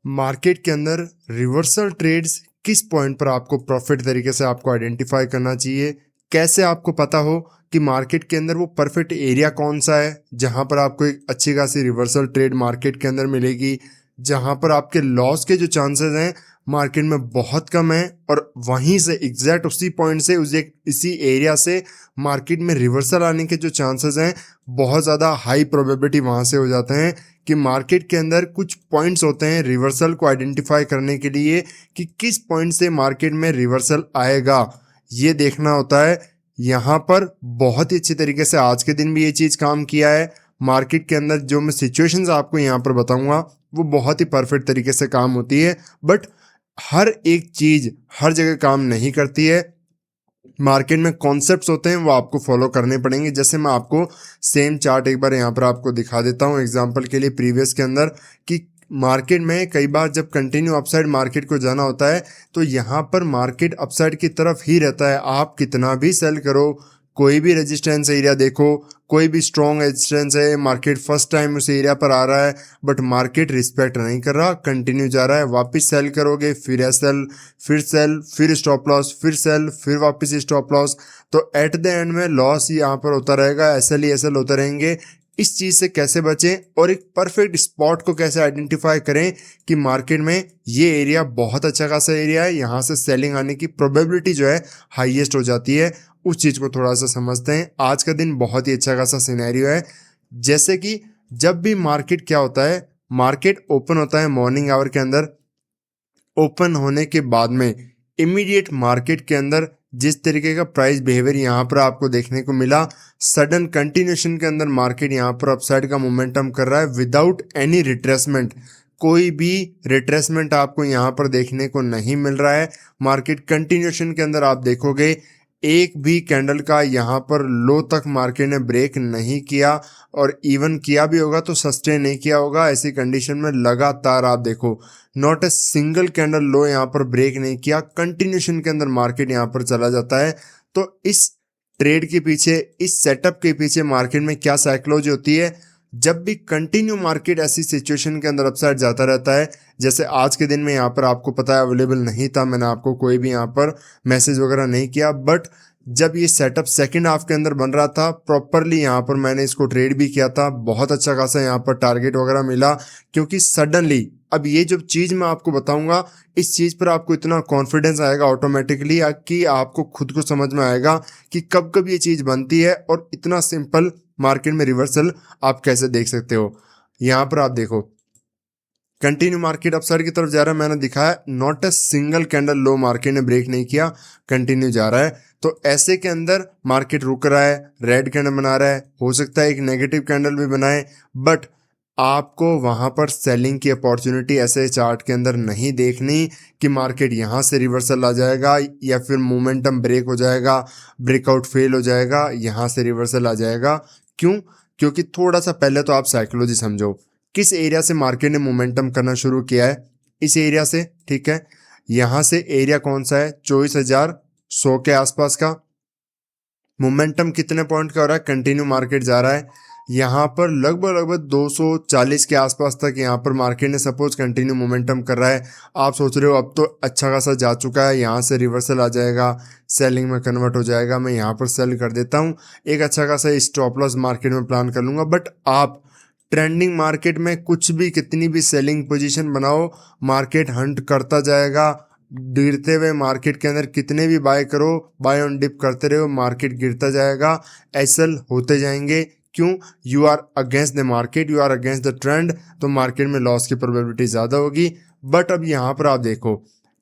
Market के अंदर reversal trades किस पॉइंट पर आपको प्रॉफिट तरीके से आपको आइडेंटिफाई करना चाहिए, कैसे आपको पता हो कि मार्केट के अंदर वो परफेक्ट एरिया कौन सा है जहां पर आपको एक अच्छी खासी रिवर्सल ट्रेड मार्केट के अंदर मिलेगी, जहां पर आपके लॉस के जो चांसेस हैं मार्केट में बहुत कम है, और वहीं से एग्जैक्ट उसी पॉइंट से इसी एरिया से मार्केट में रिवर्सल आने के जो चांसेस हैं बहुत ज़्यादा हाई प्रोबेबिलिटी वहां से हो जाते हैं कि मार्केट के अंदर कुछ पॉइंट्स होते हैं रिवर्सल को आइडेंटिफाई करने के लिए कि किस पॉइंट से मार्केट में रिवर्सल आएगा, ये देखना होता है। यहाँ पर बहुत ही अच्छी तरीके से आज के दिन भी ये चीज़ काम किया है। मार्केट के अंदर जो मैं सिचुएशंस आपको यहाँ पर बताऊंगा वो बहुत ही परफेक्ट तरीके से काम होती है, बट हर एक चीज़ हर जगह काम नहीं करती है। मार्केट में कॉन्सेप्ट्स होते हैं वो आपको फॉलो करने पड़ेंगे। जैसे मैं आपको सेम चार्ट एक बार यहाँ पर आपको दिखा देता हूँ एग्जांपल के लिए प्रीवियस के अंदर, कि मार्केट में कई बार जब कंटिन्यू अपसाइड मार्केट को जाना होता है तो यहाँ पर मार्केट अपसाइड की तरफ ही रहता है। आप कितना भी सेल करो, कोई भी रेजिस्टेंस एरिया देखो, कोई भी स्ट्रॉन्ग रेजिस्टेंस है, मार्केट फर्स्ट टाइम उस एरिया पर आ रहा है बट मार्केट रिस्पेक्ट नहीं कर रहा, कंटिन्यू जा रहा है। वापस सेल करोगे, फिर सेल, फिर सेल, फिर स्टॉप लॉस, फिर सेल, फिर वापस स्टॉप लॉस, तो एट द एंड में लॉस यहाँ पर होता रहेगा, एसएल ही एसएल होते रहेंगे। इस चीज़ से कैसे बचें और एक परफेक्ट स्पॉट को कैसे आइडेंटिफाई करें कि मार्केट में ये एरिया बहुत अच्छा खासा एरिया है, यहाँ से सेलिंग आने की प्रोबेबिलिटी जो है हाईएस्ट हो जाती है, उस चीज़ को थोड़ा सा समझते हैं। आज का दिन बहुत ही अच्छा खासा सिनेरियो है। जैसे कि जब भी मार्केट क्या होता है, मार्केट ओपन होता है मॉर्निंग आवर के अंदर, ओपन होने के बाद में इमीडिएट मार्केट के अंदर जिस तरीके का प्राइस बिहेवियर यहाँ पर आपको देखने को मिला, सडन कंटिन्यूशन के अंदर मार्केट यहाँ पर अपसाइड का मोमेंटम कर रहा है विदाउट एनी रिट्रेसमेंट। कोई भी रिट्रेसमेंट आपको यहाँ पर देखने को नहीं मिल रहा है। मार्केट कंटिन्यूशन के अंदर आप देखोगे एक भी कैंडल का यहाँ पर लो तक मार्केट ने ब्रेक नहीं किया, और इवन किया भी होगा तो सस्टेन नहीं किया होगा। ऐसी कंडीशन में लगातार आप देखो नॉट ए सिंगल कैंडल लो यहाँ पर ब्रेक नहीं किया, कंटिन्यूशन के अंदर मार्केट यहाँ पर चला जाता है। तो इस ट्रेड के पीछे, इस सेटअप के पीछे मार्केट में क्या साइकोलॉजी होती है, जब भी कंटिन्यू मार्केट ऐसी सिचुएशन के अंदर अपसाइड जाता रहता है, जैसे आज के दिन में यहाँ पर आपको पता है अवेलेबल नहीं था, मैंने आपको कोई भी यहाँ पर मैसेज वगैरह नहीं किया, बट जब ये सेटअप सेकंड हाफ के अंदर बन रहा था प्रॉपरली यहाँ पर मैंने इसको ट्रेड भी किया था, बहुत अच्छा खासा यहाँ पर टारगेट वगैरह मिला। क्योंकि सडनली अब ये जो चीज़ मैं आपको बताऊंगा इस चीज़ पर आपको इतना कॉन्फिडेंस आएगा ऑटोमेटिकली कि आपको खुद को समझ में आएगा कि कब कब ये चीज़ बनती है और इतना सिंपल मार्केट में रिवर्सल आप कैसे देख सकते हो। यहाँ पर आप देखो कंटिन्यू मार्केट अपसाइड की तरफ जा रहा है, मैंने दिखाया not a single candle low market ने ब्रेक नहीं किया, कंटिन्यू जा रहा है। तो ऐसे के अंदर मार्केट रुक रहा है, रेड कैंडल बना रहा है, हो सकता है एक नेगेटिव कैंडल भी बनाए, बट आपको वहां पर सेलिंग की अपॉर्चुनिटी ऐसे चार्ट के अंदर नहीं देखनी कि मार्केट यहाँ से रिवर्सल आ जाएगा या फिर मोमेंटम ब्रेक हो जाएगा, ब्रेकआउट फेल हो जाएगा, यहाँ से रिवर्सल आ जाएगा। क्यों? क्योंकि थोड़ा सा पहले तो आप साइकोलॉजी समझो, किस एरिया से मार्केट ने मोमेंटम करना शुरू किया है, इस एरिया से, ठीक है। यहाँ से एरिया कौन सा है, 24,100 के आसपास का। मोमेंटम कितने पॉइंट का हो रहा है, कंटिन्यू मार्केट जा रहा है यहाँ पर लगभग 240 के आसपास तक यहाँ पर मार्केट ने सपोज कंटिन्यू मोमेंटम कर रहा है। आप सोच रहे हो अब तो अच्छा खासा जा चुका है, यहाँ से रिवर्सल आ जाएगा, सेलिंग में कन्वर्ट हो जाएगा, मैं यहाँ पर सेल कर देता हूँ, एक अच्छा खासा स्टॉप लॉस मार्केट में प्लान कर लूँगा। बट आप ट्रेंडिंग मार्केट में कुछ भी कितनी भी सेलिंग पोजीशन बनाओ, मार्केट हंट करता जाएगा। गिरते हुए मार्केट के अंदर कितने भी बाय करो, बाय ऑन डिप करते रहो, मार्केट गिरता जाएगा, एसएल होते जाएंगे। क्यों? You are against the market, you are against the trend, तो मार्केट में लॉस की प्रोबेबिलिटी ज़्यादा होगी। बट अब यहाँ पर आप देखो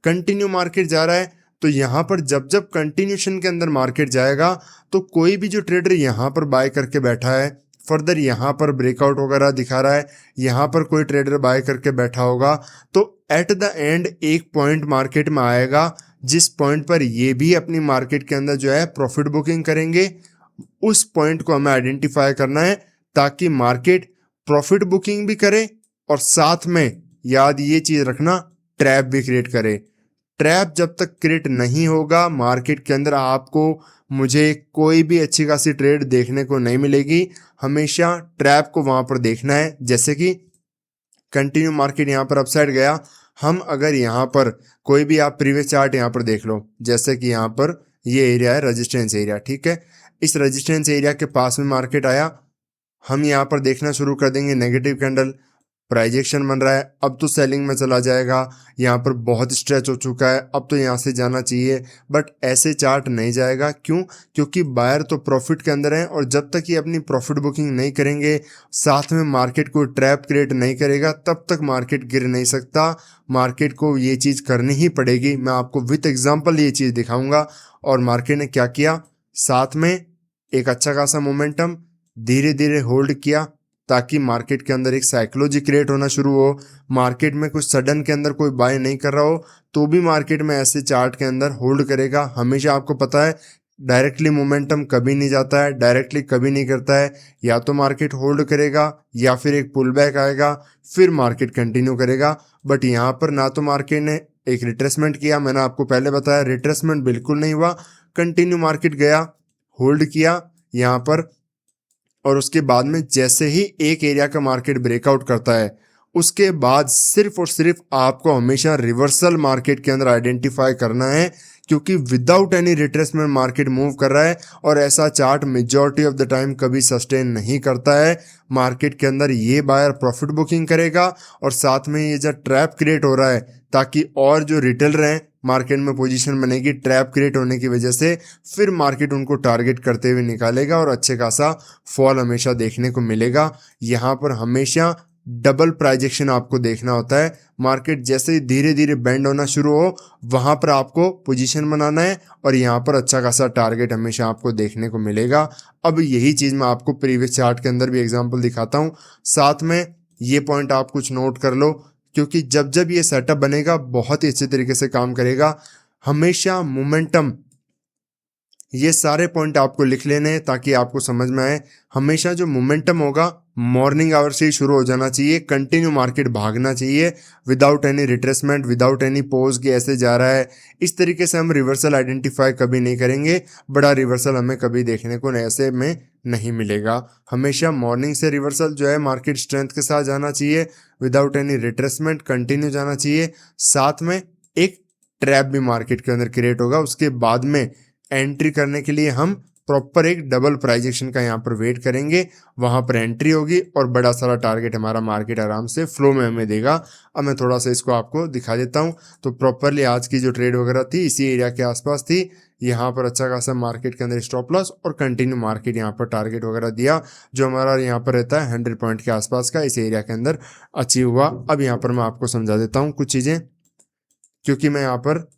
कंटिन्यू मार्केट जा रहा है, तो यहाँ पर जब जब कंटिन्यूशन के अंदर मार्केट जाएगा तो कोई भी जो ट्रेडर यहाँ पर बाय करके बैठा है, फर्दर यहाँ पर ब्रेकआउट वगैरह दिखा रहा है, यहाँ पर कोई ट्रेडर बाय करके बैठा होगा, तो एट द एंड एक पॉइंट मार्केट में आएगा जिस पॉइंट पर ये भी अपनी मार्केट के अंदर जो है प्रॉफिट बुकिंग करेंगे। उस पॉइंट को हमें आइडेंटिफाई करना है ताकि मार्केट प्रॉफिट बुकिंग भी करे और साथ में याद ये चीज़ रखना ट्रैप भी क्रिएट करे। ट्रैप जब तक क्रिएट नहीं होगा मार्केट के अंदर आपको मुझे कोई भी अच्छी खासी ट्रेड देखने को नहीं मिलेगी। हमेशा ट्रैप को वहाँ पर देखना है। जैसे कि कंटिन्यू मार्केट यहाँ पर अपसाइड गया। हम अगर यहाँ पर कोई भी आप प्रीवियस चार्ट यहाँ पर देख लो, जैसे कि यहाँ पर ये एरिया है रेजिस्टेंस एरिया, ठीक है। इस रेजिस्टेंस एरिया के पास में मार्केट आया, हम यहाँ पर देखना शुरू कर देंगे नेगेटिव कैंडल, प्राइजेक्शन बन रहा है, अब तो सेलिंग में चला जाएगा, यहाँ पर बहुत स्ट्रेच हो चुका है, अब तो यहाँ से जाना चाहिए। बट ऐसे चार्ट नहीं जाएगा, क्यों? क्योंकि बायर तो प्रॉफिट के अंदर है, और जब तक ये अपनी प्रॉफिट बुकिंग नहीं करेंगे, साथ में मार्केट को ट्रैप क्रिएट नहीं करेगा, तब तक मार्केट गिर नहीं सकता। मार्केट को ये चीज़ करनी ही पड़ेगी। मैं आपको विथ एग्जाम्पल ये चीज़ दिखाऊंगा। और मार्केट ने क्या किया, साथ में एक अच्छा खासा मोमेंटम धीरे धीरे होल्ड किया, ताकि मार्केट के अंदर एक साइकोलॉजी क्रिएट होना शुरू हो। मार्केट में कुछ सडन के अंदर कोई बाय नहीं कर रहा हो, तो भी मार्केट में ऐसे चार्ट के अंदर होल्ड करेगा। हमेशा आपको पता है डायरेक्टली मोमेंटम कभी नहीं जाता है, डायरेक्टली कभी नहीं करता है। या तो मार्केट होल्ड करेगा, या फिर एक पुल बैक आएगा, फिर मार्केट कंटिन्यू करेगा। बट यहाँ पर ना तो मार्केट ने एक रिट्रेसमेंट किया, मैंने आपको पहले बताया रिट्रेसमेंट बिल्कुल नहीं हुआ, कंटिन्यू मार्केट गया, होल्ड किया यहाँ पर। और उसके बाद में जैसे ही एक एरिया का मार्केट ब्रेकआउट करता है, उसके बाद सिर्फ और सिर्फ आपको हमेशा रिवर्सल मार्केट के अंदर आइडेंटिफाई करना है, क्योंकि without any retracement market move कर रहा है। और ऐसा chart majority of the time कभी सस्टेन नहीं करता है। मार्केट के अंदर ये बायर प्रॉफिट बुकिंग करेगा, और साथ में ये जो ट्रैप क्रिएट हो रहा है, ताकि और जो रिटेलर हैं मार्केट में पोजीशन बनेगी ट्रैप क्रिएट होने की वजह से, फिर मार्केट उनको टारगेट करते हुए निकालेगा, और अच्छे खासा फॉल हमेशा देखने को मिलेगा। यहाँ पर हमेशा डबल प्राइजेक्शन आपको देखना होता है। मार्केट जैसे ही धीरे धीरे बेंड होना शुरू हो, वहां पर आपको पोजीशन बनाना है, और यहाँ पर अच्छा खासा टारगेट हमेशा आपको देखने को मिलेगा। अब यही चीज़ मैं आपको प्रीवियस चार्ट के अंदर भी एग्जांपल दिखाता हूँ, साथ में ये पॉइंट आप कुछ नोट कर लो, क्योंकि जब जब ये सेटअप बनेगा बहुत ही अच्छे तरीके से काम करेगा। हमेशा मोमेंटम, ये सारे पॉइंट आपको लिख लेने हैं ताकि आपको समझ में आए। हमेशा जो मोमेंटम होगा मॉर्निंग आवर से ही शुरू हो जाना चाहिए, कंटिन्यू मार्केट भागना चाहिए without any retracement, without any pose कि ऐसे जा रहा है। इस तरीके से हम रिवर्सल आइडेंटिफाई कभी नहीं करेंगे, बड़ा रिवर्सल हमें कभी देखने को ऐसे में नहीं मिलेगा। हमेशा मॉर्निंग से रिवर्सल जो है मार्केट स्ट्रेंथ के साथ जाना चाहिए, विदाउट एनी रिट्रेसमेंट कंटिन्यू जाना चाहिए। साथ में एक ट्रैप भी मार्केट के अंदर क्रिएट होगा, उसके बाद में एंट्री करने के लिए हम प्रॉपर एक डबल प्राइजेक्शन का यहाँ पर वेट करेंगे, वहां पर एंट्री होगी, और बड़ा सारा टारगेट हमारा मार्केट आराम से फ्लो में हमें देगा। अब मैं थोड़ा सा इसको आपको दिखा देता हूँ। तो प्रॉपरली आज की जो ट्रेड वगैरह थी इसी एरिया के आसपास थी। यहाँ पर अच्छा खासा मार्केट के अंदर स्टॉप लॉस और कंटिन्यू मार्केट यहाँ पर टारगेट वगैरह दिया, जो हमारा यहाँ पर रहता है 100 पॉइंट के आसपास का, इस एरिया के अंदर अचीव हुआ। अब यहाँ पर मैं आपको समझा देता हूँ कुछ चीज़ें, क्योंकि मैं यहाँ पर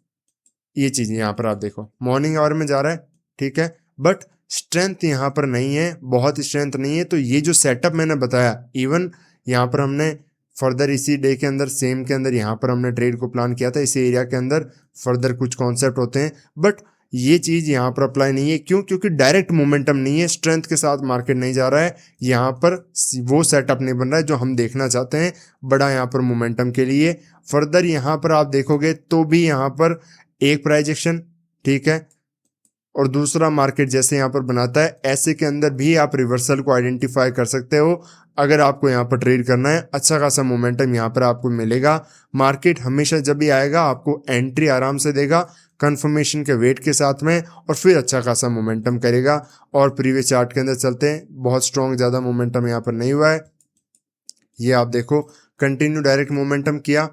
ये चीज़ यहाँ पर आप देखो मॉर्निंग आवर में जा रहा है, ठीक है, बट स्ट्रेंथ यहाँ पर नहीं है, बहुत स्ट्रेंथ नहीं है। तो ये जो सेटअप मैंने बताया, इवन यहाँ पर हमने फर्दर इसी डे के अंदर सेम के अंदर यहाँ पर हमने ट्रेड को प्लान किया था, इसी एरिया के अंदर फर्दर कुछ कॉन्सेप्ट होते हैं, बट ये चीज़ यहाँ पर अप्लाई नहीं है। क्यों? क्योंकि डायरेक्ट मोमेंटम नहीं है, स्ट्रेंथ के साथ मार्केट नहीं जा रहा है, यहाँ पर वो सेटअप नहीं बन रहा है जो हम देखना चाहते हैं, बड़ा यहाँ पर मोमेंटम के लिए। फर्दर यहाँ पर आप देखोगे तो भी यहाँ पर एक प्राइजेक्शन, ठीक है, और दूसरा मार्केट जैसे यहाँ पर बनाता है, ऐसे के अंदर भी आप रिवर्सल को आइडेंटिफाई कर सकते हो। अगर आपको यहाँ पर ट्रेड करना है, अच्छा खासा मोमेंटम यहाँ पर आपको मिलेगा। मार्केट हमेशा जब भी आएगा आपको एंट्री आराम से देगा कंफर्मेशन के वेट के साथ में, और फिर अच्छा खासा मोमेंटम करेगा। और प्रीवियस चार्ट के अंदर चलते हैं, बहुत स्ट्रॉन्ग ज़्यादा मोमेंटम यहाँ पर नहीं हुआ है। ये आप देखो कंटिन्यू डायरेक्ट मोमेंटम किया,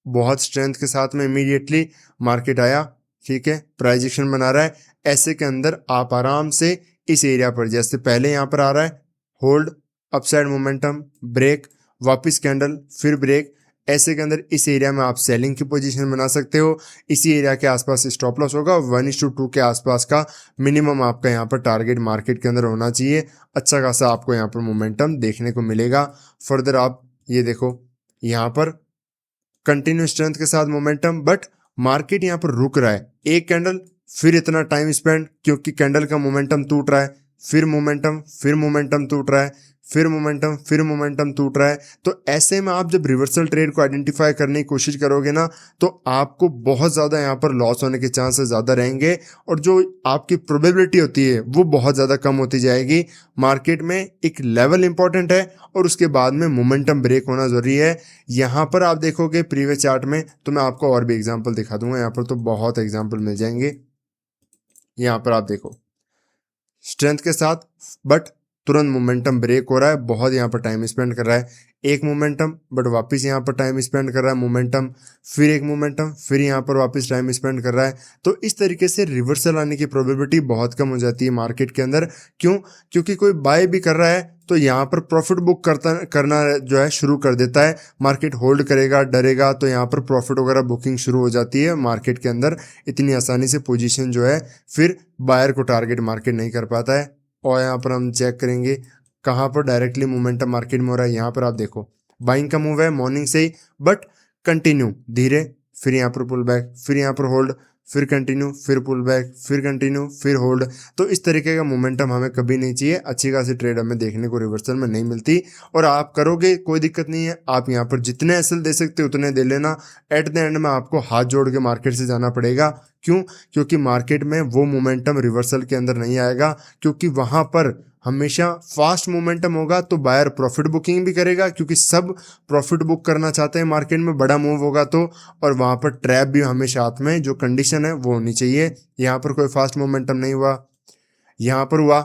बहुत स्ट्रेंथ के साथ में इमीडिएटली मार्केट आया, ठीक है, प्राइजेक्शन बना रहा है। ऐसे के अंदर आप आराम से इस एरिया पर, जैसे पहले यहाँ पर आ रहा है होल्ड, अपसाइड मोमेंटम, ब्रेक, वापस कैंडल, फिर ब्रेक, ऐसे के अंदर इस एरिया में आप सेलिंग की पोजीशन बना सकते हो। इसी एरिया के आसपास स्टॉप लॉस होगा, 1:2 के आसपास का मिनिमम आपका यहाँ पर टारगेट मार्केट के अंदर होना चाहिए। अच्छा खासा आपको यहाँ पर मोमेंटम देखने को मिलेगा। फर्दर आप ये देखो यहाँ पर कंटिन्यू स्ट्रेंथ के साथ मोमेंटम, बट मार्केट यहाँ पर रुक रहा है, एक कैंडल, फिर इतना टाइम स्पेंड क्योंकि कैंडल का मोमेंटम टूट रहा है, फिर मोमेंटम, फिर मोमेंटम टूट रहा है, फिर मोमेंटम, फिर मोमेंटम टूट रहा है। तो ऐसे में आप जब रिवर्सल ट्रेड को आइडेंटिफाई करने की कोशिश करोगे ना, तो आपको बहुत ज़्यादा यहाँ पर लॉस होने के चांसेस ज़्यादा रहेंगे और जो आपकी प्रोबेबिलिटी होती है वो बहुत ज़्यादा कम होती जाएगी। मार्केट में एक लेवल इंपॉर्टेंट है और उसके बाद में मोमेंटम ब्रेक होना ज़रूरी है। यहाँ पर आप देखोगे प्रीवियस चार्ट में, तो मैं आपको और भी एग्जाम्पल दिखा दूंगा, यहाँ पर तो बहुत एग्जाम्पल मिल जाएंगे। यहाँ पर आप देखो स्ट्रेंथ के साथ बट तुरंत मोमेंटम ब्रेक हो रहा है, बहुत यहाँ पर टाइम स्पेंड कर रहा है, एक मोमेंटम बट वापस यहाँ पर टाइम स्पेंड कर रहा है मोमेंटम, फिर एक मोमेंटम, फिर यहाँ पर वापस टाइम स्पेंड कर रहा है। तो इस तरीके से रिवर्सल आने की प्रोबेबिलिटी बहुत कम हो जाती है मार्केट के अंदर। क्यों? क्योंकि कोई बाय भी कर रहा है तो यहाँ पर प्रॉफिट बुक करना जो है शुरू कर देता है। मार्केट होल्ड करेगा, डरेगा, तो यहाँ पर प्रॉफिट वगैरह बुकिंग शुरू हो जाती है मार्केट के अंदर। इतनी आसानी से पोजीशन जो है फिर बायर को टारगेट मार्केट नहीं कर पाता है। और यहाँ पर हम चेक करेंगे कहाँ पर डायरेक्टली मोमेंटम मार्केट में हो रहा है। यहाँ पर आप देखो बाइंग का मूव है मॉर्निंग से ही, बट कंटिन्यू धीरे, फिर यहाँ पर पुल बैक, फिर यहाँ पर होल्ड, फिर कंटिन्यू, फिर पुल बैक, फिर कंटिन्यू, फिर होल्ड। तो इस तरीके का मोमेंटम हमें कभी नहीं चाहिए। अच्छी खासी ट्रेड हमें देखने को रिवर्सल में नहीं मिलती। और आप करोगे कोई दिक्कत नहीं है, आप यहाँ पर जितने एसएल दे सकते उतने दे लेना। एट द एंड में आपको हाथ जोड़ के मार्केट से जाना पड़ेगा। क्यों? क्योंकि मार्केट में वो मोमेंटम रिवर्सल के अंदर नहीं आएगा, क्योंकि वहां पर हमेशा फास्ट मोमेंटम होगा तो बायर प्रॉफिट बुकिंग भी करेगा, क्योंकि सब प्रॉफिट बुक करना चाहते हैं मार्केट में, बड़ा मूव होगा तो। और वहां पर ट्रैप भी हमेशा हाथ में जो कंडीशन है वो होनी चाहिए। यहाँ पर कोई फास्ट मोमेंटम नहीं हुआ, यहाँ पर हुआ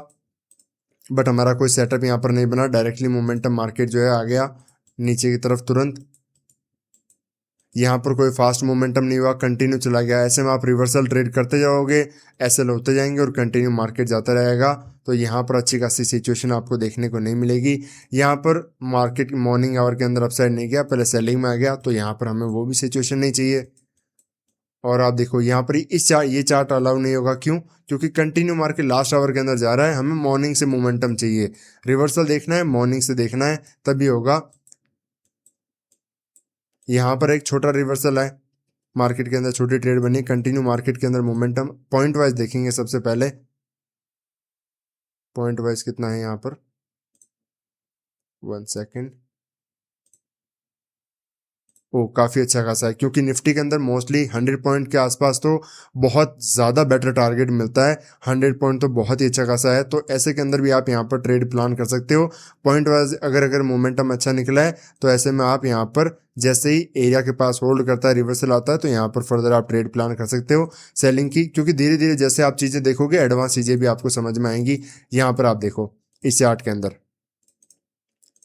बट हमारा कोई सेटअप यहाँ पर नहीं बना, डायरेक्टली मोमेंटम मार्केट जो है आ गया नीचे की तरफ तुरंत। यहाँ पर कोई फास्ट मोमेंटम नहीं हुआ, कंटिन्यू चला गया। ऐसे में आप रिवर्सल ट्रेड करते जाओगे, एसएल होते जाएंगे और कंटिन्यू मार्केट जाता रहेगा। तो यहाँ पर अच्छी खासी सिचुएशन आपको देखने को नहीं मिलेगी। यहाँ पर मार्केट मॉर्निंग आवर के अंदर अपसाइड नहीं गया, पहले सेलिंग में आ गया, तो यहाँ पर हमें वो भी सिचुएशन नहीं चाहिए। और आप देखो यहाँ पर ये चार्ट अलाउ नहीं होगा। क्यों? क्योंकि कंटिन्यू मार्केट लास्ट आवर के अंदर जा रहा है, हमें मॉर्निंग से मोमेंटम चाहिए। रिवर्सल देखना है मॉर्निंग से देखना है, तभी होगा। यहाँ पर एक छोटा रिवर्सल है, मार्केट के अंदर छोटी ट्रेड बनी, कंटिन्यू मार्केट के अंदर मोमेंटम। पॉइंट वाइज देखेंगे सबसे पहले, पॉइंट वाइज कितना है यहाँ पर, 1 सेकेंड। ओ काफ़ी अच्छा खासा है, क्योंकि निफ्टी के अंदर मोस्टली 100 पॉइंट के आसपास तो बहुत ज़्यादा बेटर टारगेट मिलता है। 100 पॉइंट तो बहुत ही अच्छा खासा है। तो ऐसे के अंदर भी आप यहाँ पर ट्रेड प्लान कर सकते हो। पॉइंट वाइज अगर मोमेंटम अच्छा निकला है तो ऐसे में आप यहाँ पर जैसे ही एरिया के पास होल्ड करता है, रिवर्सल आता है, तो यहाँ पर फर्दर आप ट्रेड प्लान कर सकते हो सेलिंग की। क्योंकि धीरे धीरे जैसे आप चीज़ें देखोगे एडवांस चीज़ें भी आपको समझ में आएंगी। यहाँ पर आप देखो इस चार्ट के अंदर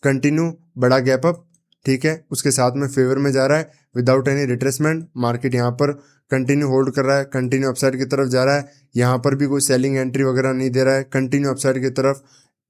कंटिन्यू बड़ा गैप अप, ठीक है, उसके साथ में फेवर में जा रहा है विदाउट एनी रिट्रेसमेंट। मार्केट यहाँ पर कंटिन्यू होल्ड कर रहा है, कंटिन्यू अपसाइड की तरफ जा रहा है। यहाँ पर भी कोई सेलिंग एंट्री वगैरह नहीं दे रहा है, कंटिन्यू अपसाइड की तरफ।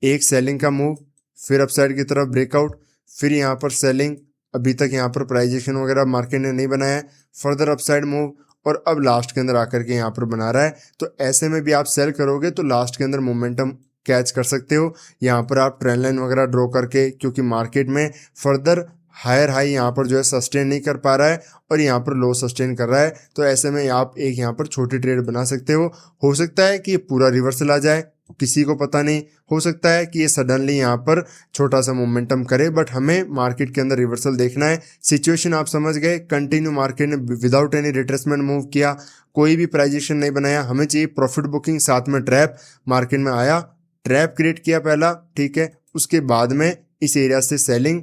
एक सेलिंग का मूव, फिर अपसाइड की तरफ ब्रेकआउट, फिर यहाँ पर सेलिंग। अभी तक यहाँ पर प्राइजेशन वगैरह मार्केट ने नहीं बनाया है, फर्दर अपसाइड मूव, और अब लास्ट के अंदर आकर के यहाँ पर बना रहा है। तो ऐसे में भी आप सेल करोगे तो लास्ट के अंदर मोमेंटम कैच कर सकते हो। यहाँ पर आप ट्रेंड लाइन वगैरह ड्रॉ करके, क्योंकि मार्केट में फर्दर हायर हाई यहाँ पर जो है सस्टेन नहीं कर पा रहा है और यहाँ पर लो सस्टेन कर रहा है। तो ऐसे में आप एक यहाँ पर छोटी ट्रेड बना सकते हो सकता है कि ये पूरा रिवर्सल आ जाए, किसी को पता नहीं। हो सकता है कि ये सडनली यहाँ पर छोटा सा मोमेंटम करे, बट हमें मार्केट के अंदर रिवर्सल देखना है। सिचुएशन आप समझ गए, कंटिन्यू मार्केट ने विदाउट एनी रिट्रेसमेंट मूव किया, कोई भी प्राइजेशन नहीं बनाया, हमें चाहिए प्रॉफिट बुकिंग, साथ में ट्रैप। मार्केट में आया, ट्रैप क्रिएट किया पहला, ठीक है, उसके बाद में इस एरिया से सेलिंग,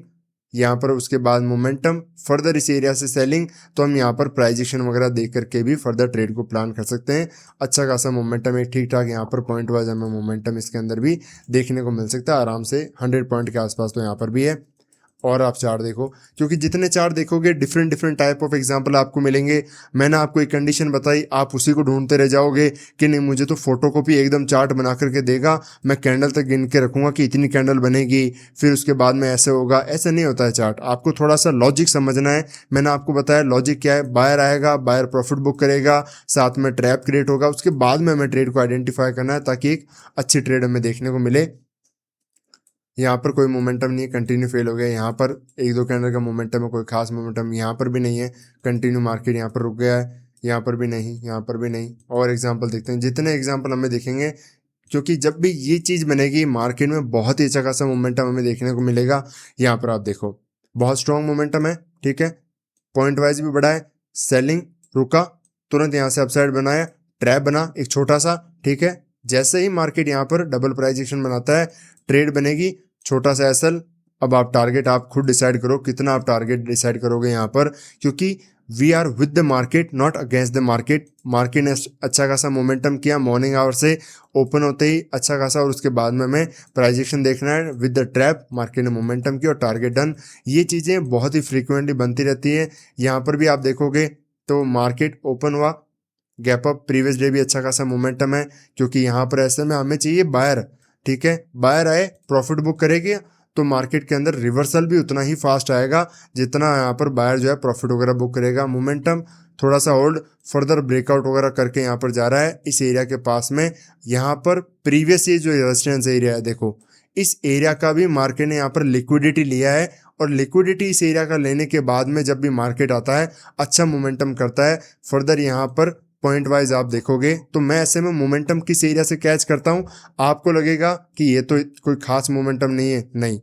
यहाँ पर उसके बाद मोमेंटम, फर्दर इस एरिया से सेलिंग। तो हम यहाँ पर प्राइजेशन वगैरह देख करके भी फर्दर ट्रेड को प्लान कर सकते हैं। अच्छा खासा मोमेंटम एक ठीक ठाक यहाँ पर पॉइंट वाइज हमें मोमेंटम इसके अंदर भी देखने को मिल सकता है आराम से। 100 पॉइंट के आसपास तो यहाँ पर भी है। और आप चार्ट देखो, क्योंकि जितने चार्ट देखोगे डिफरेंट टाइप ऑफ एग्जांपल आपको मिलेंगे। मैंने आपको एक कंडीशन बताई, आप उसी को ढूंढते रह जाओगे कि नहीं मुझे तो फोटोकॉपी एकदम चार्ट बना करके देगा, मैं कैंडल तक गिन के रखूंगा कि इतनी कैंडल बनेगी, फिर उसके बाद में ऐसे होगा। ऐसा नहीं होता है चार्ट, आपको थोड़ा सा लॉजिक समझना है। मैंने आपको बताया लॉजिक क्या है, बायर आएगा, बायर प्रॉफिट बुक करेगा, साथ में ट्रैप क्रिएट होगा, उसके बाद में हमें ट्रेड को आइडेंटिफाई करना है ताकि एक अच्छी ट्रेड हमें देखने को मिले। यहाँ पर कोई मोमेंटम नहीं है, कंटिन्यू फेल हो गया। यहाँ पर एक दो कैंडल का मोमेंटम है, कोई खास मोमेंटम यहाँ पर भी नहीं है, कंटिन्यू मार्केट यहाँ पर रुक गया है, यहाँ पर भी नहीं, यहाँ पर भी नहीं। और एग्जांपल देखते हैं, जितने एग्जांपल हमें दिखेंगे क्योंकि जब भी ये चीज़ बनेगी मार्केट में बहुत ही अच्छा खासा मोमेंटम हमें देखने को मिलेगा। यहाँ पर आप देखो बहुत स्ट्रॉन्ग मोमेंटम है, ठीक है, पॉइंट वाइज भी बढ़ा है, सेलिंग रुका, तुरंत यहाँ से अपसाइड बनाया, ट्रैप बना एक छोटा सा, ठीक है। जैसे ही मार्केट यहाँ पर डबल प्राइस एक्शन बनाता है, ट्रेड बनेगी, छोटा सा एसएल। अब आप टारगेट आप खुद डिसाइड करो कितना आप टारगेट डिसाइड करोगे यहाँ पर, क्योंकि we are with the market not against the market. Market ने अच्छा खासा मोमेंटम किया मॉर्निंग आवर से ओपन होते ही अच्छा खासा, और उसके बाद में हमें प्राइस एक्शन देखना है विद द ट्रैप। मार्केट ने मोमेंटम किया और टारगेट डन। ये चीज़ें बहुत ही फ्रीक्वेंटली बनती रहती है। यहाँ पर भी आप देखोगे तो मार्केट ओपन हुआ, गैप अप, प्रीवियस डे भी अच्छा खासा मोमेंटम है, क्योंकि यहाँ पर ऐसे में हमें चाहिए बायर, ठीक है। बायर आए प्रॉफिट बुक करेगी तो मार्केट के अंदर रिवर्सल भी उतना ही फास्ट आएगा जितना यहाँ पर बायर जो है प्रॉफिट वगैरह बुक करेगा। मोमेंटम थोड़ा सा होल्ड, फर्दर ब्रेकआउट वगैरह करके यहाँ पर जा रहा है इस एरिया के पास में। यहाँ पर प्रीवियस ये जो रेजिस्टेंस एरिया है, देखो इस एरिया का भी मार्केट ने यहाँ पर लिक्विडिटी लिया है, और लिक्विडिटी इस एरिया का लेने के बाद में जब भी मार्केट आता है अच्छा मोमेंटम करता है। फर्दर यहाँ पर पॉइंट वाइज आप देखोगे तो मैं ऐसे में मोमेंटम किस एरिया से कैच करता हूँ, आपको लगेगा कि ये तो कोई खास मोमेंटम नहीं है, नहीं,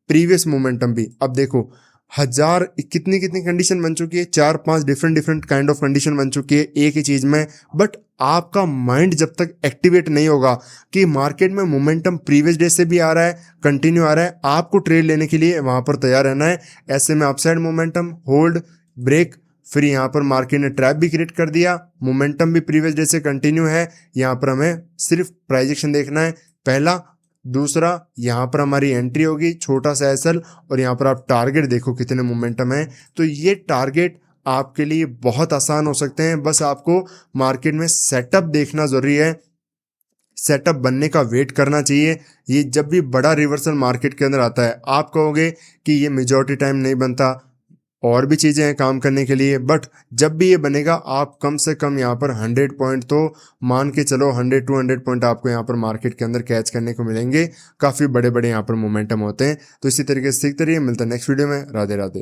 प्रीवियस मोमेंटम भी। अब देखो हजार कितनी कितनी कंडीशन बन चुकी है, 4-5 डिफरेंट काइंड ऑफ कंडीशन बन चुकी है एक ही चीज में। बट आपका माइंड जब तक एक्टिवेट नहीं होगा कि मार्केट में मोमेंटम प्रीवियस डे से भी आ रहा है, कंटिन्यू आ रहा है, आपको ट्रेड लेने के लिए वहां पर तैयार रहना है। ऐसे में अपसाइड मोमेंटम, होल्ड, ब्रेक, फिर यहाँ पर मार्केट ने ट्रैप भी क्रिएट कर दिया, मोमेंटम भी प्रीवियस डे से कंटिन्यू है। यहाँ पर हमें सिर्फ प्राइस एक्शन देखना है पहला। दूसरा, यहाँ पर हमारी एंट्री होगी, छोटा सा एसएल, और यहाँ पर आप टारगेट देखो कितने मोमेंटम है। तो ये टारगेट आपके लिए बहुत आसान हो सकते हैं, बस आपको मार्केट में सेटअप देखना जरूरी है, सेटअप बनने का वेट करना चाहिए। ये जब भी बड़ा रिवर्सल मार्केट के अंदर आता है, आप कहोगे कि ये मेजॉरिटी टाइम नहीं बनता, और भी चीज़ें हैं काम करने के लिए, बट जब भी ये बनेगा आप कम से कम यहाँ पर 100 पॉइंट तो मान के चलो, 100-200 पॉइंट आपको यहाँ पर मार्केट के अंदर कैच करने को मिलेंगे। काफ़ी बड़े बड़े यहाँ पर मोमेंटम होते हैं। तो इसी तरीके से सीखते रहिए, मिलता है नेक्स्ट वीडियो में। राधे राधे।